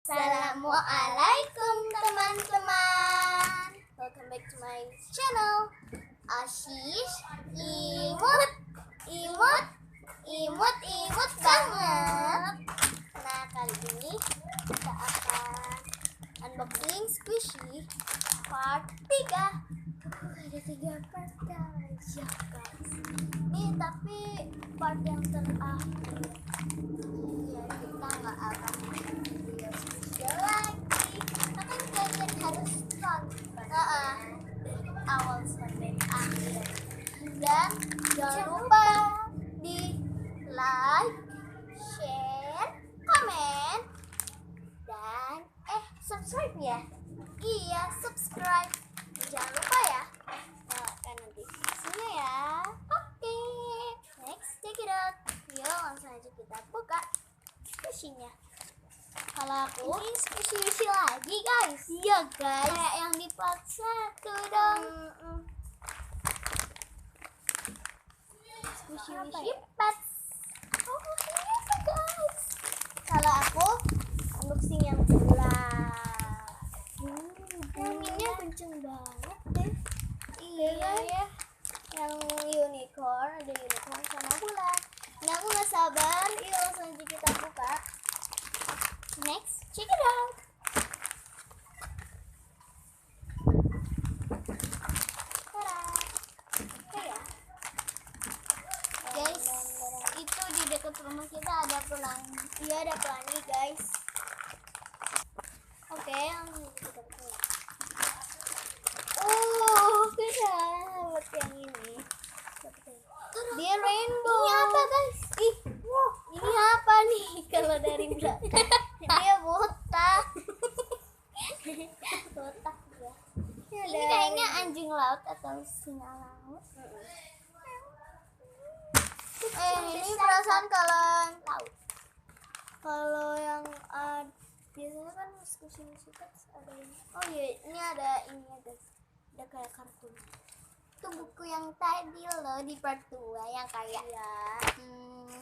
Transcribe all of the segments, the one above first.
Assalamualaikum teman-teman. Welcome back to my channel. Ashish imut banget. Nah, kali ini kita akan unboxing Squishy part 3. Ada 3 part guys. Ya guys. Ini tapi part yang terakhir. Ya, kita nggak akan video spesial lagi. Akan kalian harus tonton dari awal sampai akhir. Dan jangan lupa di like, share, komen, dan subscribe ya. Iya, subscribe. Jangan lupa ya. Nyalakan notifikasinya ya. Oke. Next, check it out. Yuk, langsung aja kita buka squishy-nya. Kalau aku ini squishy lagi guys. Iya guys. Kayak yang di part 1 dong. Squishy part. Oh, biasa guys. Kalau aku unboxing yang sebelah. Aminnya kenceng banget deh. Iya ya. Yang unicorn, ada unicorn sama bulan. Nah, aku gak sabar. Yuk langsung aja kita buka. Next, check it out. Tada. Oke ya. Guys, itu di dekat rumah kita ada pelangi. Iya, ada pelangi guys. Oke, langsung kita buka. Kita buat yang ini. Dia rainbow. Ini apa guys? Ini apa nih? Kalau dari belakang dia botak. Botak ya. Ini kayaknya anjing laut atau singa laut. Ini perasaan kalau laut. Kalau yang biasanya kan squishy ada ini. Oh iya, ini ada ini ya guys. Ada kayak kartun. Itu buku yang tadi loh di part 2 yang kayak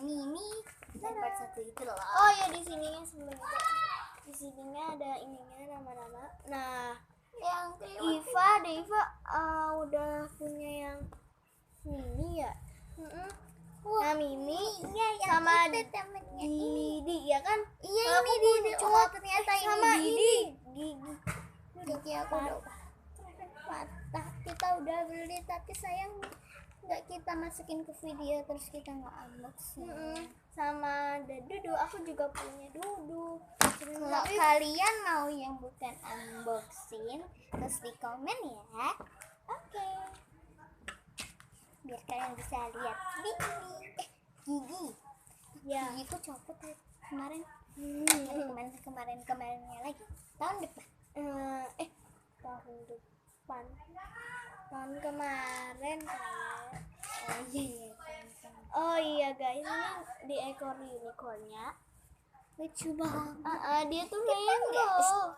mini dan part 1 itu loh. Oh ya, di sininya sebelum itu. Di sininya ada ininya nama-nama. Nah, yang Deva udah punya yang mini ya. Nah, mini iya, sama Didi ya kan? Iya, ini Didi. Cuma ternyata ini sama Didi. Gigi aku udah patah. Kita udah beli tapi sayang nggak kita masukin ke video, terus kita nggak unboxing. Sama ada Dudu, aku juga punya Dudu. Kalau kalian mau yang bukan unboxing, terus di komen ya. Oke. Biar kalian bisa lihat gigi. Ya. Gigiku copot kemarin. Kemarinnya lagi. Tahun depan. Tahun kemarin kayak. Oh iya guys, ini di ekor unicornnya lucu banget. Dia tuh rainbow.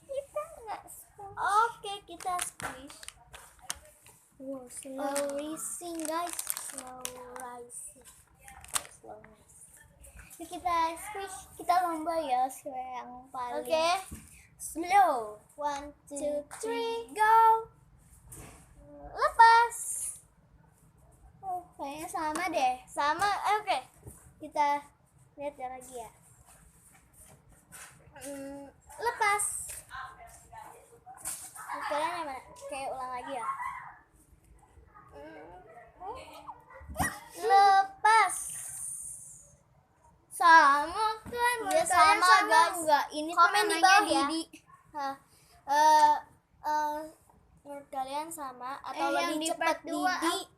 Kita nggak squish. Oke, kita squish. Wow, slow rising guys. Slow rising. Jadi kita squish, kita lomba ya, yang paling. Oke. Slow. 1, 2, 3, go. Lepas. Kayaknya sama deh. Sama. Oke. Kita lihat ya lagi ya. Lepas. Kalian yang mana? Kayak ulang lagi ya. Lepas. Sama kan? Ya, sama guys. Enggak. Ini komen di bawah ya. Menurut kalian sama atau lebih cepat Didi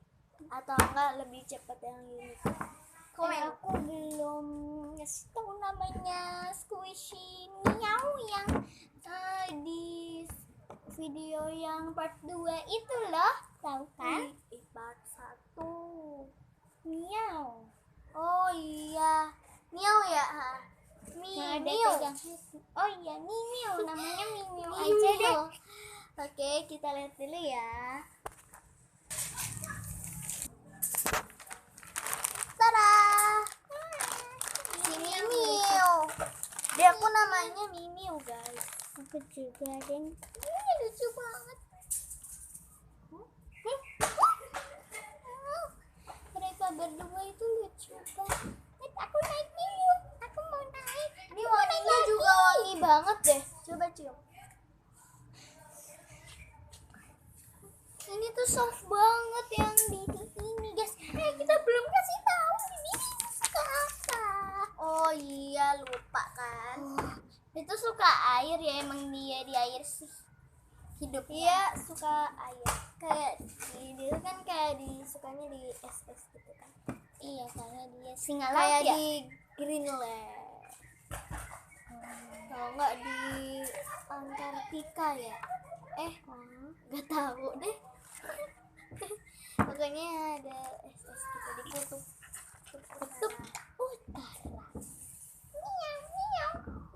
atau enggak lebih cepat yang ini? Komen. Aku belum ngasih tahu namanya Squishy Miau yang di video yang part 2 itu loh, tahu kan? Part 1 Miau. Oh iya, Miau ya. Miau. Oh iya, Miau, namanya Miau aja deh. Oke, kita lihat dulu ya. Tada! Ini Miau. Dia aku namanya Mimiu guys. Aku juga, Deng. Ini lucu banget. Mereka berdua itu lucu banget. Aku naik Mimiu. Aku mau naik. Ini wanginya juga wangi banget deh. Coba cium. Ini tuh soft banget yang di ini guys. Kita belum kasih tahu ini suka apa. Oh iya lupa kan. Itu suka air ya, emang dia di air sih hidup. Iya suka air. Kayak dia kan kayak sukanya di es gitu kan. Iya, karena dia singa laut Kayak ya. di Greenland. Kalau nggak di Antartika ya. Nggak tahu deh. Pokoknya ada es gitu di kutub utara.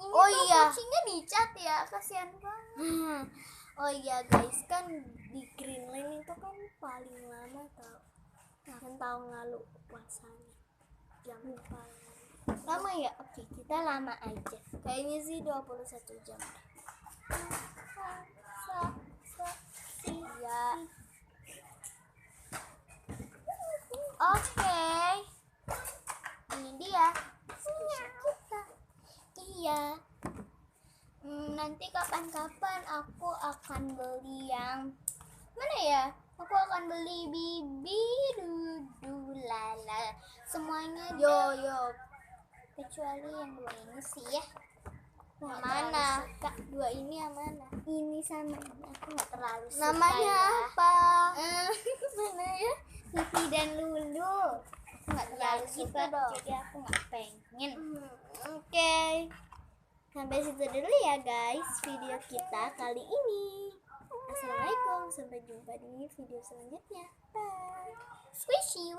Oh iya. Kucingnya dicat ya, kasihan banget. Oh iya guys, kan di Greenland itu kan paling lama kan tahun lalu puasanya. Jam paling Lama ya? Oke, kita lama aja. kayaknya sih 21 jam. Iya. Oke. Ini dia. Kita. Iya. Nanti kapan-kapan aku akan beli yang mana ya? Aku akan beli bibi dudulala. Semuanya Yo. kecuali yang dua ini sih ya. Yang mana? Kak, dua ini yang mana? Ini sama ini aku nggak terlalu suka. Namanya ya. apa? Mana ya? Pipi dan Lulu. Aku nggak terlalu gitu suka, dong. jadi aku nggak pengen. Oke. Sampai situ dulu ya guys video kita kali ini. Assalamualaikum, sampai jumpa di video selanjutnya. Bye. Squishy.